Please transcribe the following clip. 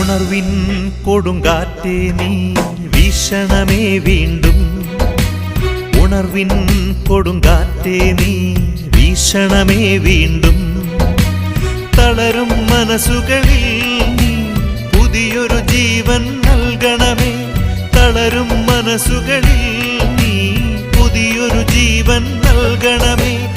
ഉണർവിൻ കൊടുങ്കാറ്റേ നീ വീശണമേ വീണ്ടും. ഉണർവിൻ കൊടുങ്കാറ്റേ നീ വീശണമേ വീണ്ടും. തളരും മനസ്സുകളിൽ നീ പുതിയൊരു ജീവൻ നൽകണമേ. തളരും മനസ്സുകളിൽ നീ പുതിയൊരു ജീവൻ നൽകണമേ.